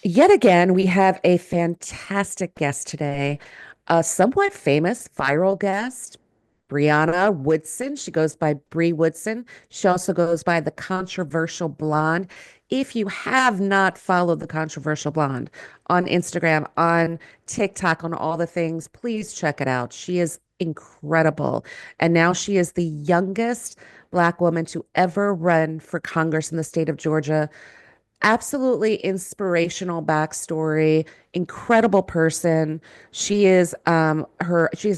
Yet again, we have a fantastic guest today, a somewhat famous viral guest, Brianna Woodson. She goes by Bri Woodson. She also goes by the Controversial Blonde. If you have not followed the Controversial Blonde on Instagram, on TikTok, on all the things, please check it out. She is incredible. And now she is the youngest Black woman to ever run for Congress in the state of Georgia. Absolutely inspirational backstory, incredible person. She is a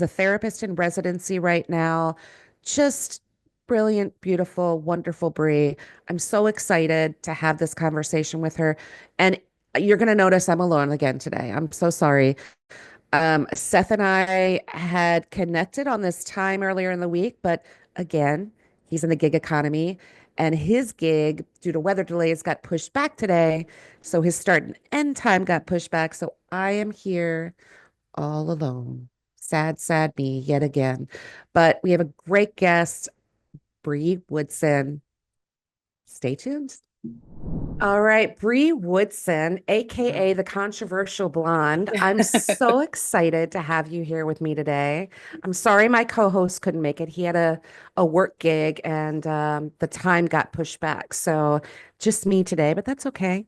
therapist in residency right now. Just brilliant, beautiful, wonderful Brie. I'm so excited to have this conversation with her. And you're going to notice I'm alone again today. I'm so sorry. Seth and I had connected on this time earlier in the week, but again, he's in the gig economy and his gig, due to weather delays, got pushed back today. So his start and end time got pushed back. So I am here all alone. Sad, sad me yet again. But we have a great guest, Bri Woodson. Stay tuned. All right, Bri Woodson, aka the Controversial Blonde. I'm so excited to have you here with me today. I'm sorry my co-host couldn't make it. He had a work gig and the time got pushed back. So just me today, but that's okay.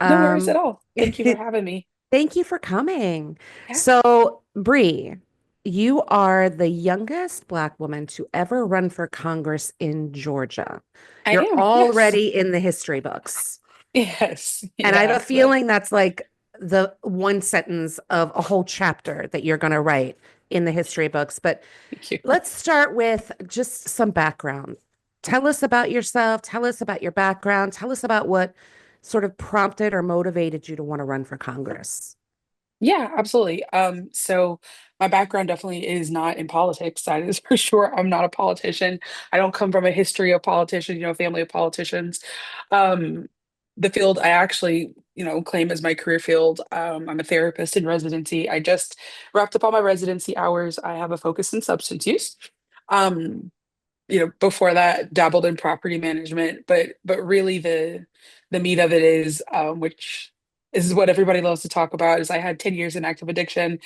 No worries at Um, all. Thank you for having me. Thank you for coming. Yeah, So, Bri, you are the youngest Black woman to ever run for Congress in Georgia. I You're am. Yes. already in the history books. Yes. And I have Yeah. a feeling that's like the one sentence of a whole chapter that you're going to write in the history books. But Thank you. let's start with just some background. Tell us about yourself. Tell us about your background. Tell us about what sort of prompted or motivated you to want to run for Congress. Yeah, absolutely. So my background definitely is not in politics. That is for sure. I'm not a politician. I don't come from a history of politicians, family of politicians. Um, the field I actually, claim as my career field. I'm a therapist in residency. I just wrapped up all my residency hours. I have a focus in substance use. Um, before that dabbled in property management, but really the meat of it is, which is what everybody loves to talk about, is I had 10 years in active addiction.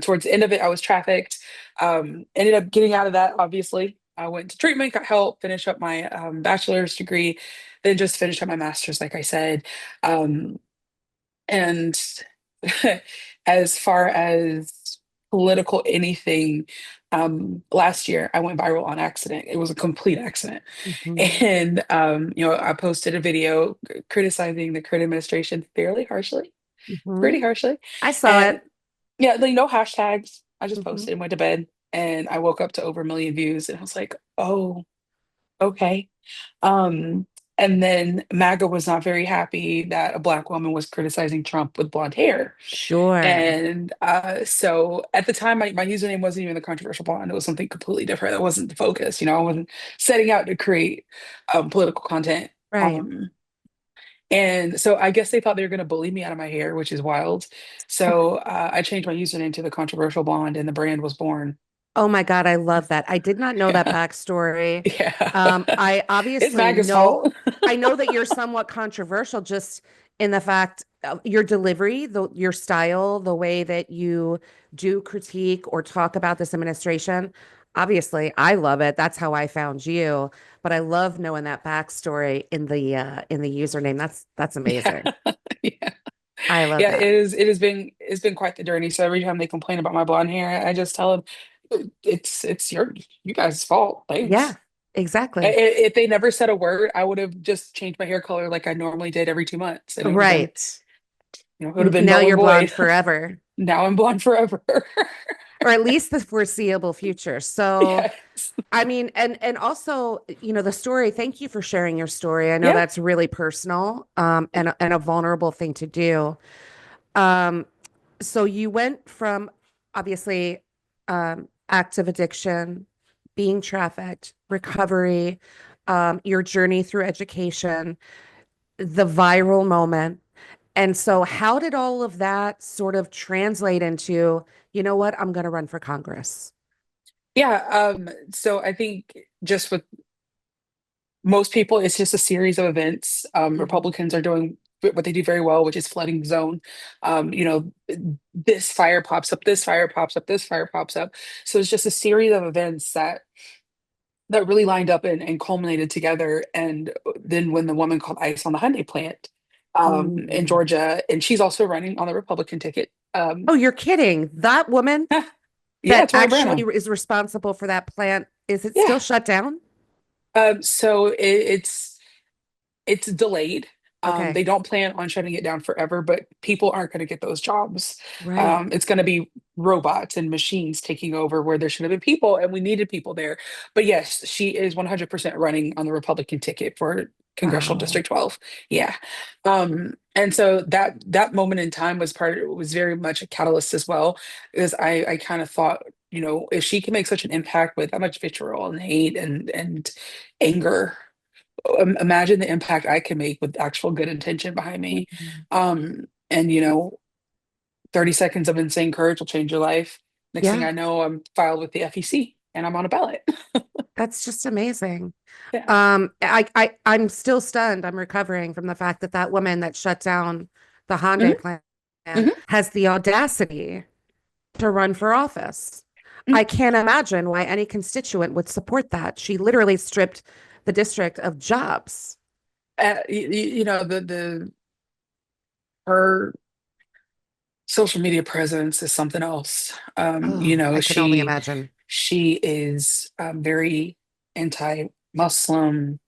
Towards the end of it, I was trafficked. Ended up getting out of that, obviously. I went to treatment, got help, finished up my bachelor's degree, then just finished up my master's, like I said. Um, and as far as political anything, last year I went viral on accident. It was a complete accident. Mhm. And I posted a video criticizing the current administration fairly harshly, pretty Mhm. harshly. I saw And it. yeah, like no hashtags. I just Mhm. posted and went to bed. And I woke up to over a million views and I was like, oh, okay. Um, and then MAGA was not very happy that a Black woman was criticizing Trump with blonde hair. Sure. And so at the time, my username wasn't even the controversial blonde. It was something completely different. That wasn't the focus. I wasn't setting out to create political content. Right. Um, and so I guess they thought they were going to bully me out of my hair, which is wild. So I changed my username to the controversial blonde, and the brand was born. Oh my God, I love that. I did not know that Yeah, backstory. yeah. I It's obviously MAGA's know, fault. I know that you're somewhat controversial just in the fact of your delivery, your style, the way that you do critique or talk about this administration. Obviously, I love it. That's how I found you. But I love knowing that backstory in the username. That's Yeah, amazing. yeah. I love Yeah, that. it's been quite the journey. So every time they complain about my blonde hair, I just tell them it's you guys' fault. Yeah, Thanks. exactly. If they never said a word, I would have just changed my hair color like I normally did every 2 months, and Right. it would have been Now null and you're blonde void. forever. Now I'm blonde forever. Or at least the foreseeable future. So, Yes. I mean, and also, the story, thank you for sharing your story. I know Yeah. that's really personal, and a vulnerable thing to do. Um, so you went from obviously active addiction, being trafficked, recovery, your journey through education, the viral moment. And so, how did all of that sort of translate into, you know what, I'm going to run for Congress? Yeah. So I think just with most people, it's just a series of events. Mhm. Republicans are doing what they do very well, which is flooding the zone. You know, this fire pops up, this fire pops up, this fire pops up. So it's just a series of events that really lined up and culminated together. And then when the woman called ICE on the Hyundai plant in Mm. Georgia, and she's also running on the Republican ticket. Oh, you're kidding. That woman Yeah, that it's what I ran actually on. is responsible for that plant, is it Yeah. still shut down? So it's delayed. They Okay. don't plan on shutting it down forever, but people aren't going to get those jobs. Right. It's going to be robots and machines taking over where there should have been people, and we needed people there. But yes, she is 100% running on the Republican ticket for Congressional Wow. District 12. Yeah. And so that moment in time was very much a catalyst as well, because I kind of thought, you know, if she can make such an impact with that much vitriol and hate and anger, imagine the impact I can make with actual good intention behind me. Mhm. And you know, 30 seconds of insane courage will change your life. Next thing Yeah, I know, I'm filed with the FEC and I'm on a ballot. that's just amazing. Yeah. I'm still stunned. I'm recovering from the fact that that woman that shut down the Hyundai Hmm. plant Hmm. has the audacity to run for office. I Hmm. can't imagine why any constituent would support that. She literally stripped the district of jobs. You know, the her social media presence is something else. You Oh, know, I can only imagine. she is very anti-Muslim,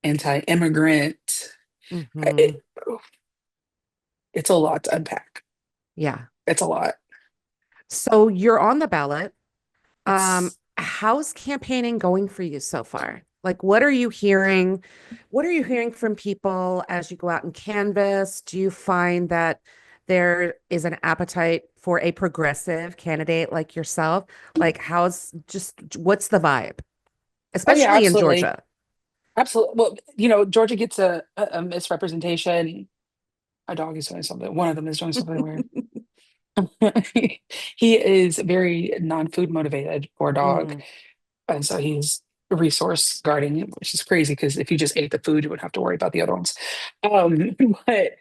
anti-immigrant. Hmm. It, it's a lot to unpack. Yeah. It's a lot. So you're on the ballot. Yes. How's campaigning going for you so far? Like, what are you hearing? What are you hearing from people as you go out and canvass? Do you find that there is an appetite for a progressive candidate like yourself? Like, what's the vibe, Oh yeah, especially in absolutely. Georgia? Absolutely. Well, you know, Georgia gets a misrepresentation. My dog is doing something. One of them is doing something weird. He is very non-food motivated, poor dog. Mm, And so he's resource guarding, which is crazy because if you just ate the food, you wouldn't have to worry about the other ones. Um, but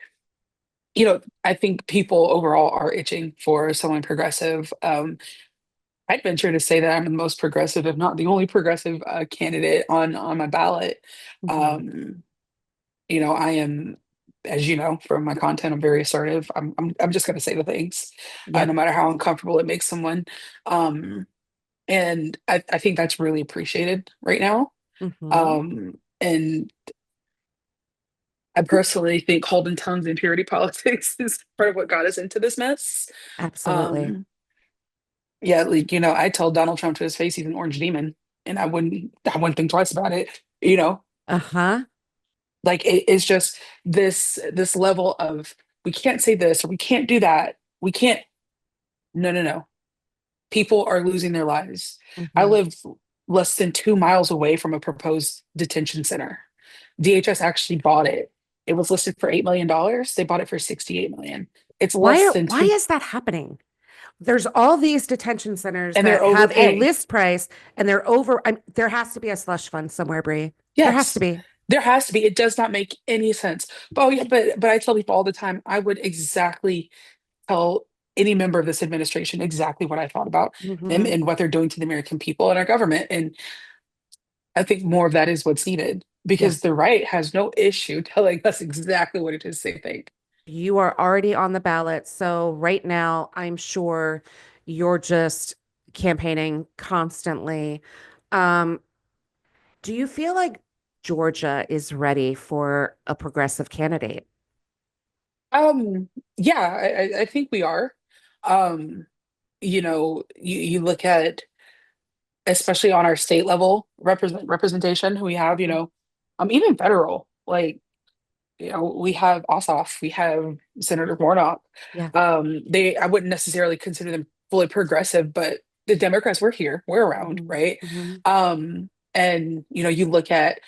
you know, I think people overall are itching for someone progressive. I'd venture to say that I'm the most progressive, if not the only progressive candidate on my ballot. mhm. Um, you know, I am, as you know from my content, I'm very assertive. I'm just going to say the things, no Yep. matter how uncomfortable it makes someone. Um, and I think that's really appreciated right now. Hmm. And I personally think holding tongues and purity politics is part of what got us into this mess. Absolutely. Um, yeah, like, you know, I told Donald Trump to his face he's an orange demon, and I wouldn't think twice about it. You know, Uh-huh. like it's just this level of we can't say this or we can't do that. We can't. No, no, no. People are losing their lives. I Hmm. live less than 2 miles away from a proposed detention center. DHS actually bought it. It was listed for $8 million. They bought it for 68 million. It's less than Why two, is that happening? There's all these detention centers and they're that have a overpaying. list price and they're there has to be a slush fund somewhere, Brie. There has to Yes, be. there has to be. It does not make any sense. But oh yeah, but I tell people all the time, I would exactly tell any member of this administration exactly what I thought about them Hmm. and what they're doing to the American people and our government. And I think more of that is what's needed Yeah. because the right has no issue telling us exactly what it is they think. You are already on the ballot. So right now, I'm sure you're just campaigning constantly. Um, do you feel like Georgia is ready for a progressive candidate? Um, yeah, I think we are. Um, you know, you look at especially on our state level representation we have, you know, even federal, like, you know, we have Ossoff, we have Senator Warnock. Yeah. They I wouldn't necessarily consider them fully progressive, but the Democrats were here, we're around, Hmm. right? Hmm. And you know, you look at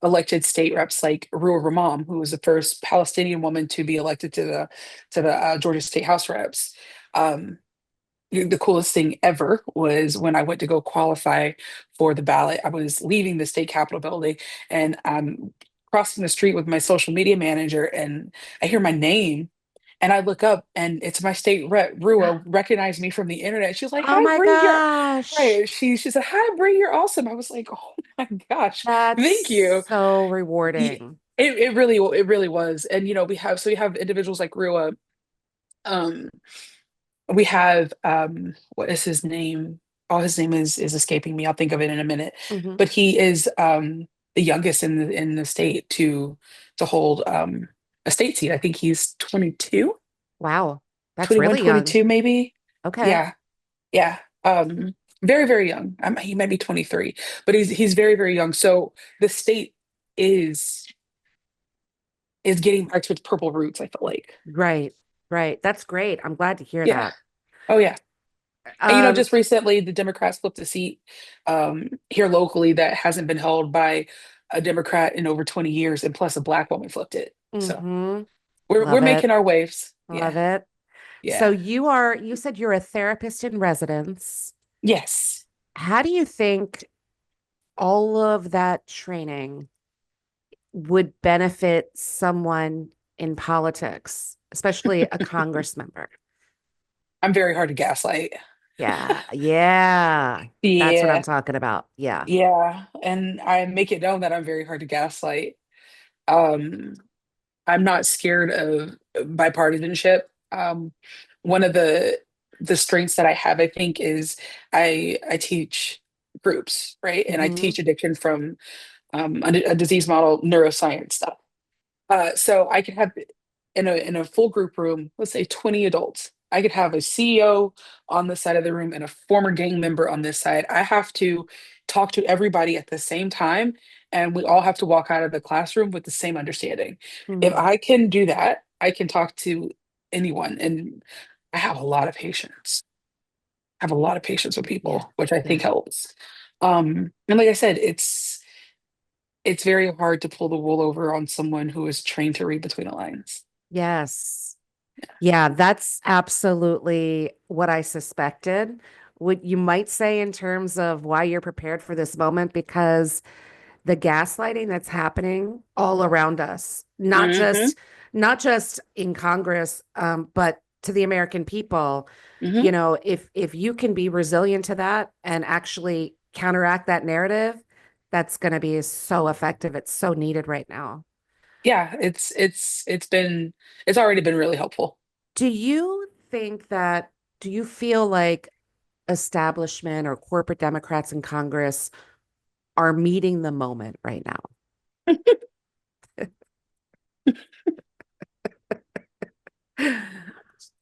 elected state reps like Ruwa Romman, who was the first Palestinian woman to be elected to the Georgia State House Reps. Um, the coolest thing ever was when I went to go qualify for the ballot. I was leaving the state capitol building and I'm crossing the street with my social media manager and I hear my name and I look up and it's my state rep, Ruwa, recognized me from the internet. She's like, Oh "Hi, my Bri, you're gosh. right." She said, "Hi, Bri, you're awesome." I was like, "Oh my gosh, That's thank you." so It, rewarding. it really was. And we have individuals like Ruwa. Um, we have what is his name? Oh, his name is escaping me. I'll think of it in a minute. Hmm. But he is the youngest in the state to hold a state seat. I think he's 22, Wow. That's 21, really young. 22, maybe. Okay. Yeah, yeah. Very, very young. He might be 23, but he's very, very young. So the state is is getting back to its purple roots, I feel like. Right. Right. That's great. I'm glad to hear Yeah. that. Oh yeah. And Um, just recently the Democrats flipped a seat here locally that hasn't been held by a Democrat in over 20 years, and plus a black woman flipped it. So mhm. we're Love it. making our waves. Yeah. Love it. So Yeah. you said you're a therapist in residence. Yes. How do you think all of that training would benefit someone in politics, especially a Congress member? I'm very hard to gaslight. Yeah, yeah. That's what I'm Yeah. talking about. Yeah. Yeah. And I make it known that I'm very hard to gaslight. Um, I'm not scared of bipartisanship. One of the strengths that I have, I think, is I teach groups, right? And I Hmm. teach addiction from a disease model neuroscience stuff. So I could have in a full group room, let's say 20 adults. I could have a CEO on the side of the room and a former gang member on this side. I have to talk to everybody at the same time, and we all have to walk out of the classroom with the same understanding. If Hmm. I can do that, I can talk to anyone, and I have a lot of patience. I have a lot of patience with Yeah. people, which I think Yeah. helps. And like I said, it's very hard to pull the wool over on someone who is trained to read between the lines. Yes. Yeah, that's absolutely what I suspected. What you might say in terms of why you're prepared for this moment, because the gaslighting that's happening all around us, Hmm. not just in Congress, but to the American people. Hmm. If you can be resilient to that and actually counteract that narrative, that's going to be so effective. It's so needed right now. Yeah, it's already been really helpful. Do you think that, do you feel like establishment or corporate Democrats in Congress are meeting the moment right now?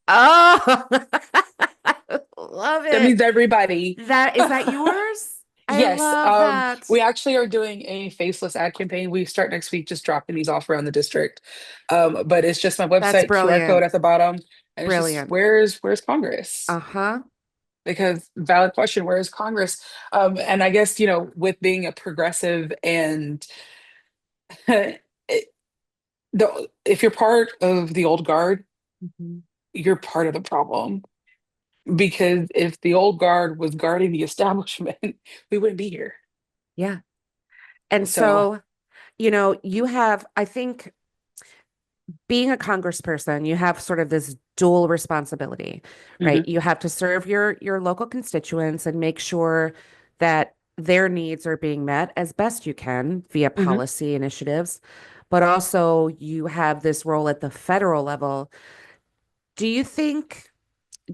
Oh, love That it. means everybody. That is that yours? I Yes, love that. we actually are doing a faceless ad campaign. We start next week, just dropping these off around the district. But it's just my That's website, QR code brilliant. at the bottom, and it's just Brilliant. where's Congress? Uh-huh. Because valid question, where is Congress? And I guess, with being a progressive and it, if you're part of the old guard, Mhm. you're part of the problem. Because if the old guard was guarding the establishment, we wouldn't be here. Yeah. And So, so, you have, I think, being a congressperson, you have sort of this dual responsibility, mhm, right? You have to serve your local constituents and make sure that their needs are being met as best you can via mhm. policy initiatives, but also you have this role at the federal level. Do you think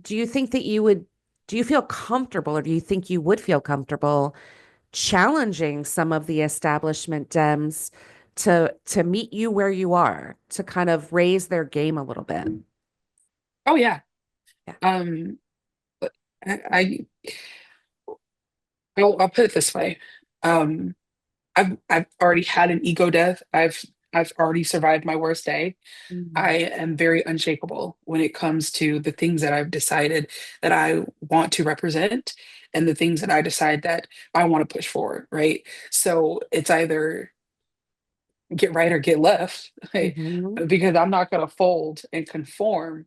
do you think that you would do you feel comfortable or do you think you would feel comfortable challenging some of the establishment Dems to meet you where you are, to kind of raise their game a little bit? Oh yeah. Yeah. Um, but I I'll put it this way. Um, I've already had an ego death. I've already survived my worst day. I Mhm. am very unshakable when it comes to the things that I've decided that I want to represent and the things that I decide that I want to push forward, right? So it's either get right or get left, right? Mhm. Because I'm not going to fold and conform.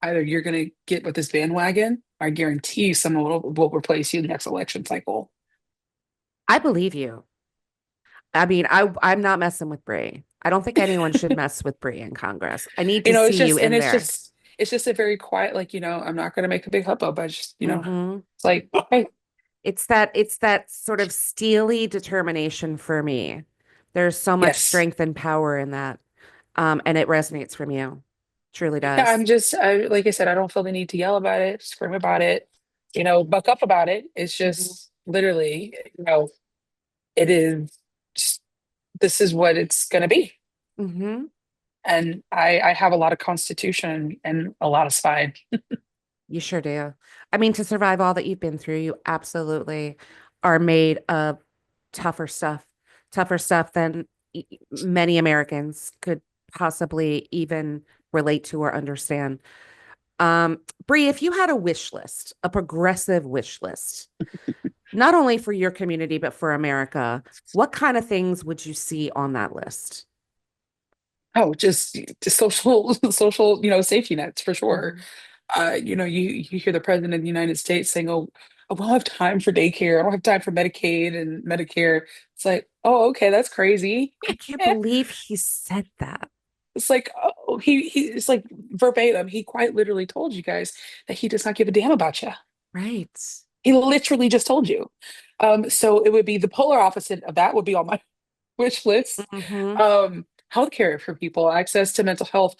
Either you're going to get with this bandwagon, I guarantee you someone will replace you next election cycle. I believe you. I mean, I'm not messing with Bri. I don't think anyone should mess with Bri in Congress. I need You to know, see you in there. it's just a very quiet, like, I'm not gonna make a big hubbub, but just, Hmm. it's like, hey, It's that sort of steely determination for me. There's so much yes. strength and power in that. And it resonates from you. Truly Yeah, does. like I said, I don't feel the need to yell about it, scream about it, buck up about it. It's Hmm. just literally, it is, just- this is what it's gonna be. Hmm. And I have a lot of constitution and a lot of spine. You sure do. I mean, to survive all that you've been through, you absolutely are made of tougher stuff than many Americans could possibly even relate to or understand. Bri, if you had a wish list, a progressive wish list, not only for your community, but for America, what kind of things would you see on that list? Oh, just social, safety nets for sure. Hmm. You hear the president of the United States saying, "Oh, I don't have time for daycare. I don't have time for Medicaid and Medicare." It's like, oh, okay, that's crazy. I can't believe he said that. It's like, oh, it's like verbatim. He quite literally told you guys that he does not give a damn about you. Right. He literally just told you. So it would be the polar opposite of that would be on my wish list. Hmm. Healthcare for people, access to mental health.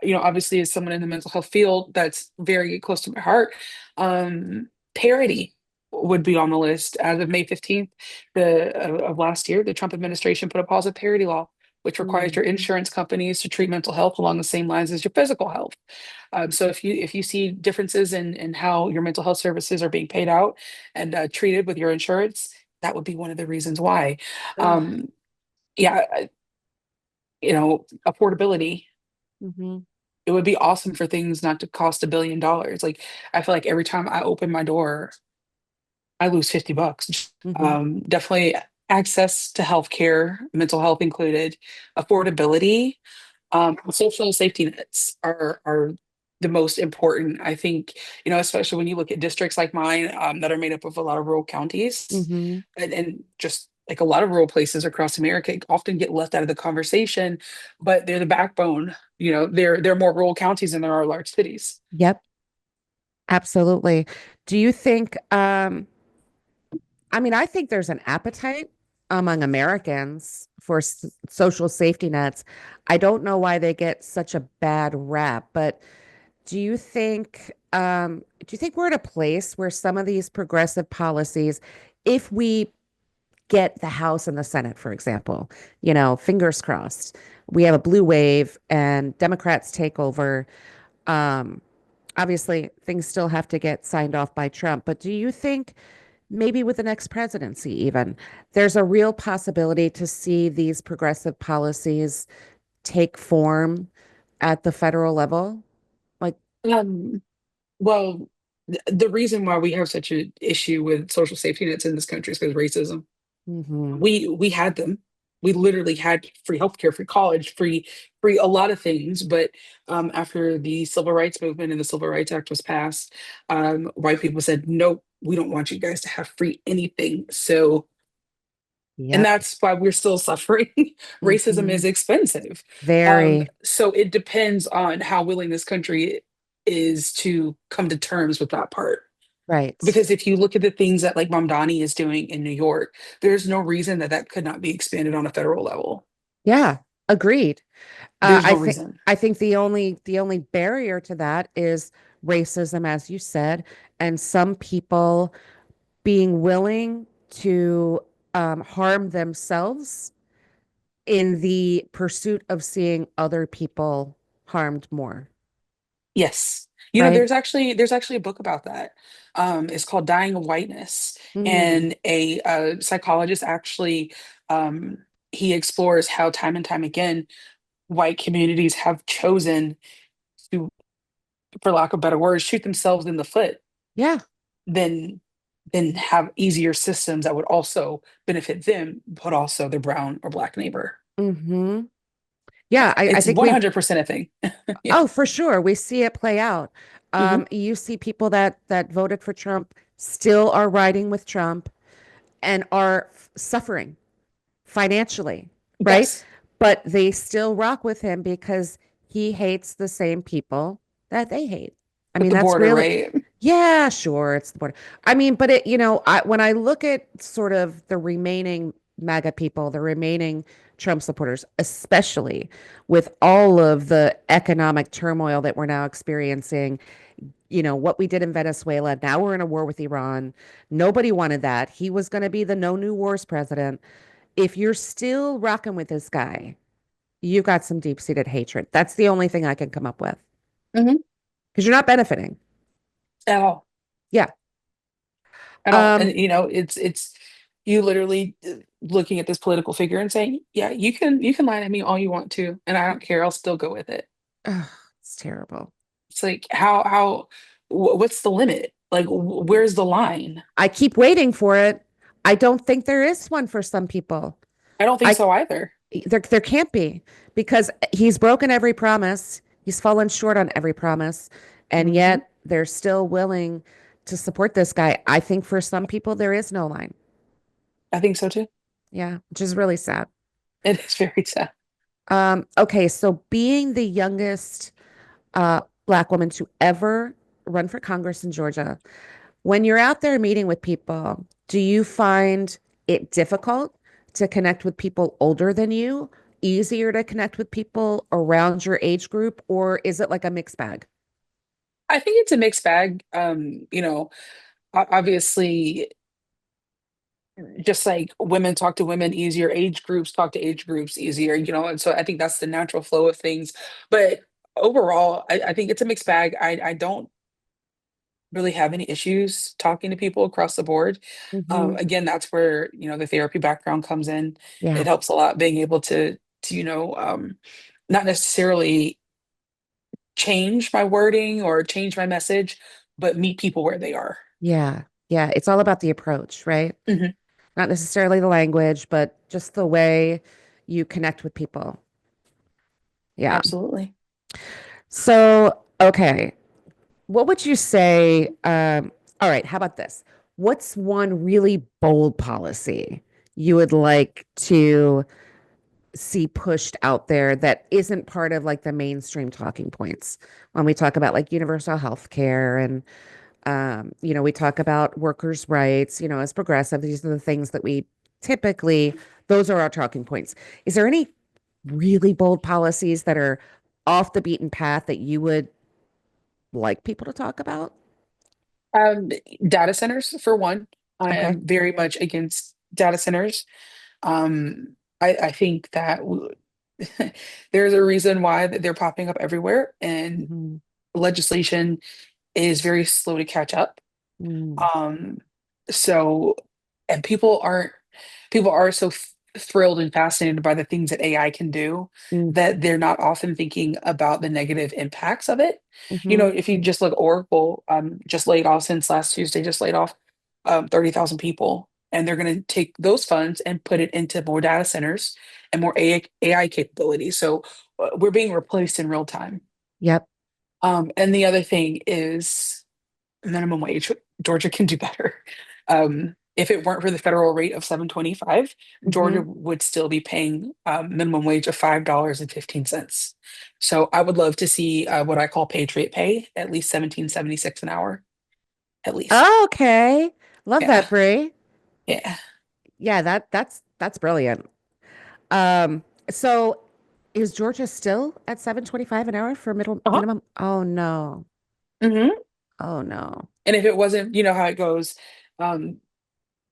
Obviously, as someone in the mental health field, that's very close to my heart. Parity would be on the list. As of May 15th of last year, the Trump administration put a pause of parity law, which requires Mm. your insurance companies to treat mental health along the same lines as your physical health. So if you see differences in how your mental health services are being paid out and treated with your insurance, that would be one of the reasons why. Ugh. Um, yeah, affordability. Hmm. It would be awesome for things not to cost $1 billion. Like, I feel like every time I open my door, I lose $50. Hmm. Definitely access to healthcare, mental health included, affordability, social safety nets are the most important. I think, especially when you look at districts like mine, that are made up of a lot of rural counties Hmm. and just like a lot of rural places across America often get left out of the conversation, but they're the backbone. They're more rural counties than there are large cities. Yep, absolutely. Do you think, I mean, I think there's an appetite among Americans for social safety nets. I don't know why they get such a bad rap, but do you think we're at a place where some of these progressive policies, if we get the House and the Senate, for example, fingers crossed, we have a blue wave and Democrats take over. Um, Obviously, things still have to get signed off by Trump, but do you think maybe with the next presidency, even there's a real possibility to see these progressive policies take form at the federal level? Like, Um, well, the reason why we have such an issue with social safety nets in this country is because racism. hmm. We had them. We literally had free healthcare, free college, free a lot of things. But after the civil rights movement and the Civil Rights Act was passed, white people said, "Nope, we don't want you guys to have free anything." So, and Yep. that's why we're still suffering. Racism Hmm. is expensive. Very So it depends on how willing this country is to come to terms with that part. right. Because if you look at the things that like Mamdani is doing in New York, there's no reason that that could not be expanded on a federal level. Yeah, agreed. There's I no think reason. I think the only barrier to that is racism, as you said, and some people being willing to harm themselves in the pursuit of seeing other people harmed more, Yes. right? There's actually a book about that. It's called Dying of Whiteness. Mm, And a psychologist actually he explores how time and time again white communities have chosen to, for lack of better words, shoot themselves in the foot yeah. than have easier systems that would also benefit them, but also their brown or black neighbor. Hmm. Yeah, I It's think we've 100% a thing. Yeah. oh, for sure. We see it play out. Hmm. You see people that voted for Trump still are riding with Trump and are suffering. financially, right? Yes, But they still rock with him because he hates the same people that they hate. I with mean, the that's border, really, right? yeah, sure, it's the border. I mean, but when I look at sort of the remaining MAGA people, the remaining Trump supporters, especially with all of the economic turmoil that we're now experiencing, what we did in Venezuela, now we're in a war with Iran. Nobody wanted that. He was going to be the no new wars president. If you're still rocking with this guy, you've got some deep seated hatred. That's the only thing I can come up with Hmm. because you're not benefiting. At all, Yeah. at all. And Um, it's you literally looking at this political figure and saying, yeah, you can lie to me all you want to, and I don't care. I'll still go with it. ugh, it's terrible. It's like what's the limit? Like where's the line? I keep waiting for it. I don't think there is one for some people. I don't think I so either. there can't be because he's broken every promise. He's fallen short on every promise, and Hmm. yet they're still willing to support this guy. I think for some people there is no line. I think so too. Yeah, which is really sad. It is very sad. Okay, so being the youngest Black woman to ever run for Congress in Georgia, when you're out there meeting with people, do you find it difficult to connect with people older than you, easier to connect with people around your age group, or is it like a mixed bag? I think it's a mixed bag. Obviously, just like women talk to women easier, age groups talk to age groups easier, and so I think that's the natural flow of things. But overall, I think it's a mixed bag. I don't really have any issues talking to people across the board. Hmm. Again, that's where, the therapy background comes in. It Yeah, helps a lot being able to, not necessarily change my wording or change my message, but meet people where they are. yeah, yeah. It's all about the approach, right? Mhm. Not necessarily the language, but just the way you connect with people. Yeah. Absolutely. So, okay. What would you say? All right, how about this? What's one really bold policy you would like to see pushed out there that isn't part of like the mainstream talking points when we talk about like universal health care and we talk about workers' rights, as progressive, these are the things that we typically, those are our talking points. Is there any really bold policies that are off the beaten path that you would like people to talk about? Um, Data centers, for one. I Okay. am very much against data centers. I think that there's a reason why that they're popping up everywhere, and Hmm. legislation is very slow to catch up. Mm, Um, so, and people are so thrilled and fascinated by the things that AI can do mm, that they're not often thinking about the negative impacts of it. mhm. If you just look, Oracle, just laid off since last Tuesday, just laid off 30,000 people, and they're going to take those funds and put it into more data centers and more AI capabilities. So we're being replaced in real time. Yep. And the other thing is minimum wage. Georgia can do better. If it weren't for the federal rate of 7.25, Georgia Hmm. would still be paying minimum wage of $5.15. So I would love to see what I call Patriot Pay, at least 17.76 an hour, at least. Okay. Love Yeah, that, Bri. yeah. Yeah, that's brilliant. Um, so is Georgia still at 7.25 an hour for middle Uh-huh. minimum? Oh no. Hmm. Oh no. And if it wasn't, you know how it goes. Um,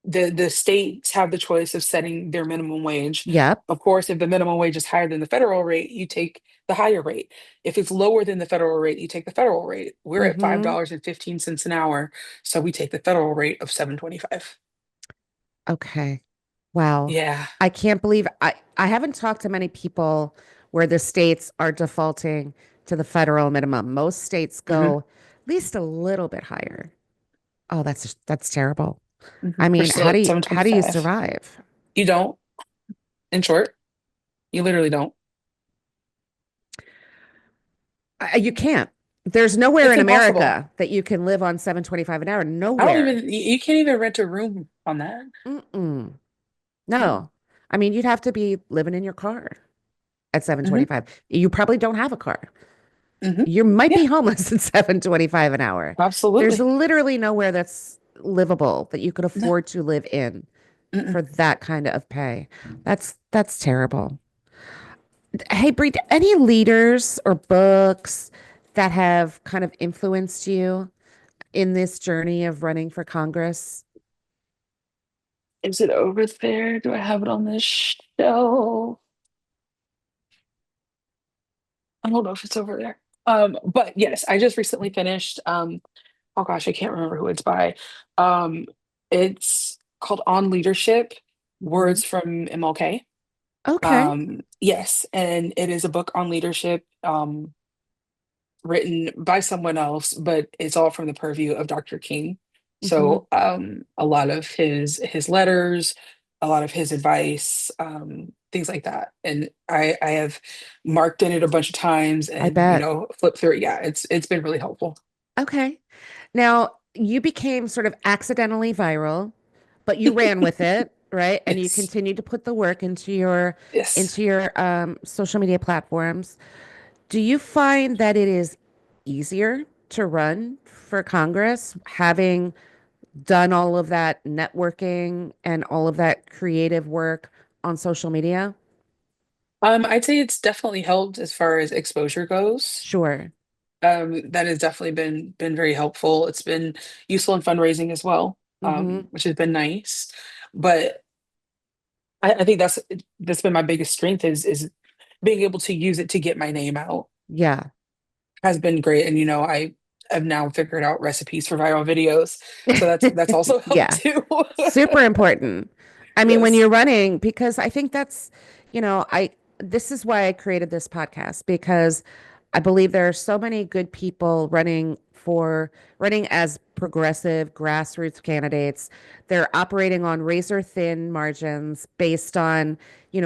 the states have the choice of setting their minimum wage. Yep. Of course, if the minimum wage is higher than the federal rate, you take the higher rate. If it's lower than the federal rate, you take the federal rate. We're at Hmm. $5.15 an hour, so we take the federal rate of 7.25. Okay. Wow. Yeah. I can't believe I haven't talked to many people where the states are defaulting to the federal minimum. Most states Hmm. go at least a little bit higher. Oh, that's terrible. Hmm. I We're mean, still at how do you 7.25. survive? You don't, in short, you literally don't. You can't. There's nowhere It's in impossible. America that you can live on 7.25 an hour. I don't Nowhere. even, you can't even rent a room on that. Mm-mm. Mm. No. I mean, you'd have to be living in your car at Hmm. 725. You probably don't have a car. Hmm. You might be Yeah, homeless at 725 an hour. There's absolutely. literally nowhere that's livable that you could No. afford to live in Mm-mm. for that kind of pay. That's terrible. Hey, Brie, any leaders or books that have kind of influenced you in this journey of running for Congress? Is it over there? Do I have it on this shelf? I don't know if it's over there. But yes, I just recently finished. Oh gosh, I can't remember who it's by. Um, it's called On Leadership, Mhm. Words from MLK. Okay. Yes, and it is a book on leadership, written by someone else, but it's all from the purview of Dr. King. Hmm. So a lot of his letters, a lot of his advice, things like that. And I have marked in it a bunch of times I and bet. flipped through it. Yeah, it's been really helpful. Okay. Now, you became sort of accidentally viral, but you ran with it, right? And you Yes. continued to put the work Yes. into your social media platforms. Do you find that it is easier to run for Congress, having done all of that networking and all of that creative work on social media? I'd say it's definitely helped as far as exposure goes. Sure. That has definitely been very helpful. It's been useful in fundraising as well, Hmm. which has been nice. But I think that's been my biggest strength is being able to use it to get my name out Yeah. has been great. And I have now figured out recipes for viral videos, so that's also helped Yeah. too. Super important. I mean, when Yes. you're running, because I think that's, this is why I created this podcast because I believe there are so many good people running as progressive grassroots candidates. They're operating on razor thin margins based on,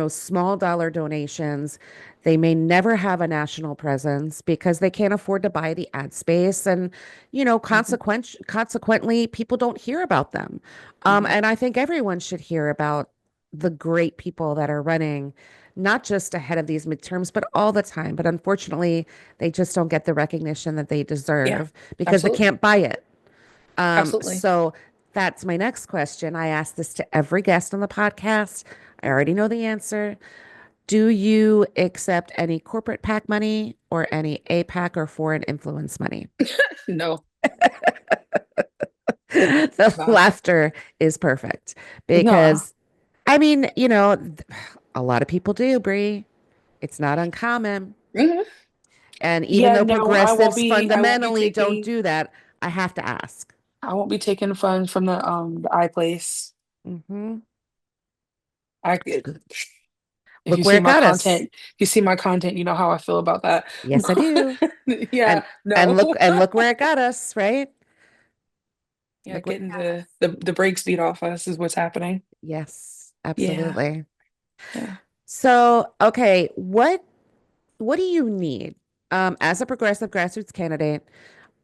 small dollar donations. They may never have a national presence because they can't afford to buy the ad space. And, Mhm. consequently, people don't hear about them. Mhm. And I think everyone should hear about the great people that are running, not just ahead of these midterms, but all the time. But unfortunately, they just don't get the recognition that they Yeah, deserve because they absolutely. can't buy it. Absolutely. So that's my next question. I ask this to every guest on the podcast. I already know the answer. Do you accept any corporate PAC money or any APAC or foreign influence money? No, The nah. laughter is perfect Nah. because, I mean, a lot of people do, Brie. It's not uncommon. Mhm. And even Yeah, though no, progressives I won't be fundamentally don't taking do that, I have to ask. I won't be taking funds from the iPlace. Hmm. I could if you Look where see it my got us. content, you see my content, you know how I feel about that. Yes, I do. Yeah, And no. and look where it got us, right? Yeah, Look where getting it got us. the brakes beat off us is what's happening. Yes, Yeah, absolutely. yeah. So, okay, what do you need as a progressive grassroots candidate?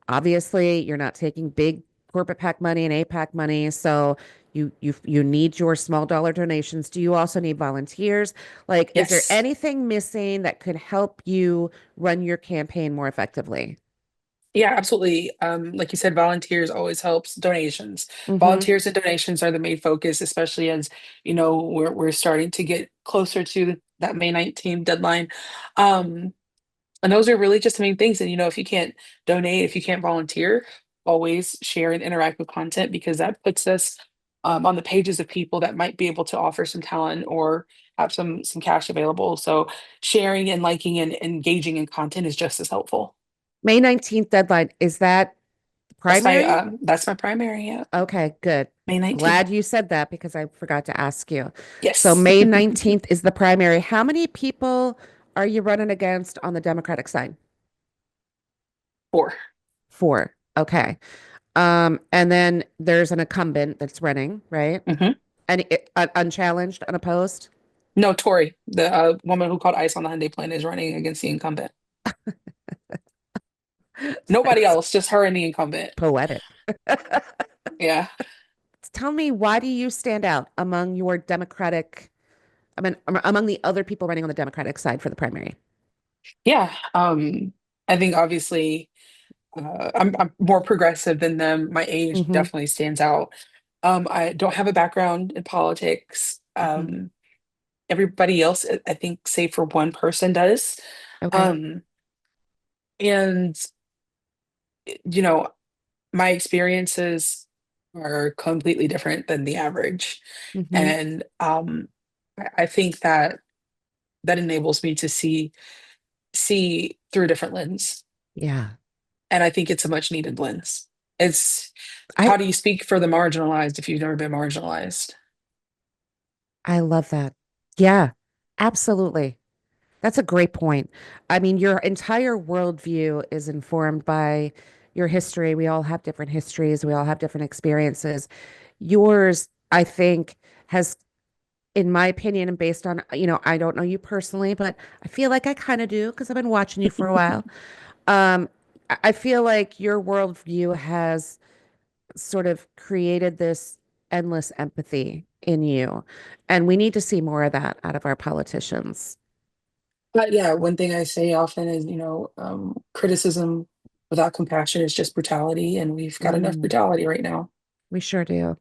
Obviously, you're not taking big corporate PAC money and APAC money, so you need your small dollar donations. Do you also need volunteers? Like, is there Yes. anything missing that could help you run your campaign more effectively? Yeah, absolutely. Like you said, volunteers always helps. Donations. Hmm. Volunteers and donations are the main focus, especially as, we're starting to get closer to that May 19th deadline. Um, And those are really just the main things. And if you can't donate, if you can't volunteer, always share and interact with content because that puts us on the pages of people that might be able to offer some talent or have some cash available. So sharing and liking and engaging in content is just as helpful. May 19th deadline. Is that primary? That's my primary. Yeah, Okay, good. May 19th. Glad you said that because I forgot to ask you. So Yes. May 19th is the primary. How many people are you running against on the Democratic side? 4. Four. Okay. And then there's an incumbent that's running, right? Hmm. And unchallenged, unopposed. No, Tori, the woman who caught ice on the Hyundai plane, is running against the incumbent. Nobody That's else, just her and the incumbent. poetic. Yeah. Tell me, why do you stand out among your Democratic I mean, among the other people running on the Democratic side for the primary? Yeah. I think obviously I'm more progressive than them. My age Hmm. definitely stands out. I don't have a background in politics. Hmm. Everybody else, I think, save for one person, does. Okay. Um, and you know, my experiences are completely different than the average, Hmm. and I think that that enables me to see through a different lens, Yeah. and I think it's a much needed lens. It's I how do you speak for the marginalized if you've never been marginalized? I love that. Yeah, absolutely. That's a great point. I mean, your entire worldview is informed by your history. We all have different histories. We all have different experiences. Yours, I think, has, in my opinion, and based on, I don't know you personally, but I feel like I kind of do because I've been watching you for a while. Um, I feel like your worldview has sort of created this endless empathy in you. And we need to see more of that out of our politicians. But yeah, one thing I say often is, criticism without compassion is just brutality, and we've got enough Mm, brutality right now. we sure do.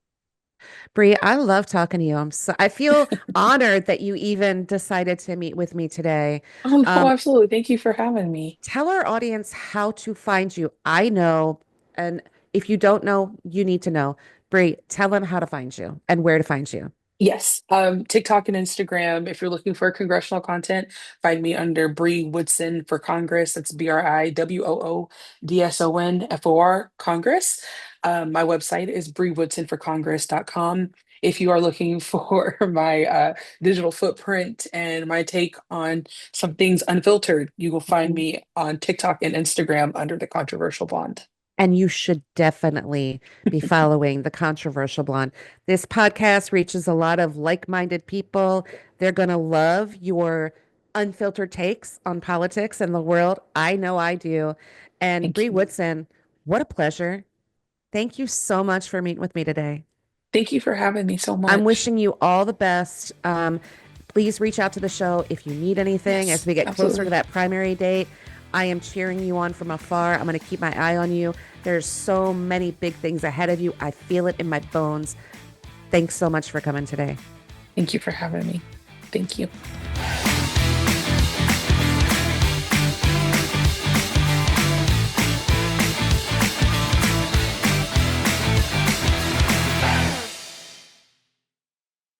Bree, I love talking to you. I feel honored that you even decided to meet with me today. Oh no, Um, absolutely. Thank you for having me. Tell our audience how to find you. I know, and if you don't know, you need to know. Bree, tell them how to find you and where to find you. Yes, TikTok and Instagram. If you're looking for congressional content, find me under Bri Woodson for Congress. That's BriWoodsonFor Congress. My website is briwoodsonforcongress.com. If you are looking for my digital footprint and my take on some things unfiltered, you will find Mhm. me on TikTok and Instagram under the Controversial Blonde. And you should definitely be following the Controversial Blonde. This podcast reaches a lot of like-minded people. They're going to love your unfiltered takes on politics and the world. I know I do. And Thank Bree you. Woodson, what a pleasure. Thank you so much for meeting with me today. Thank you for having me so I'm much. wishing you all the best. Please reach out to the show if you need anything as Yes, we get closer to absolutely. that primary date. I am cheering you on from afar. I'm going to keep my eye on you. There's so many big things ahead of you. I feel it in my bones. Thanks so much for coming today. Thank you for having me. Thank you.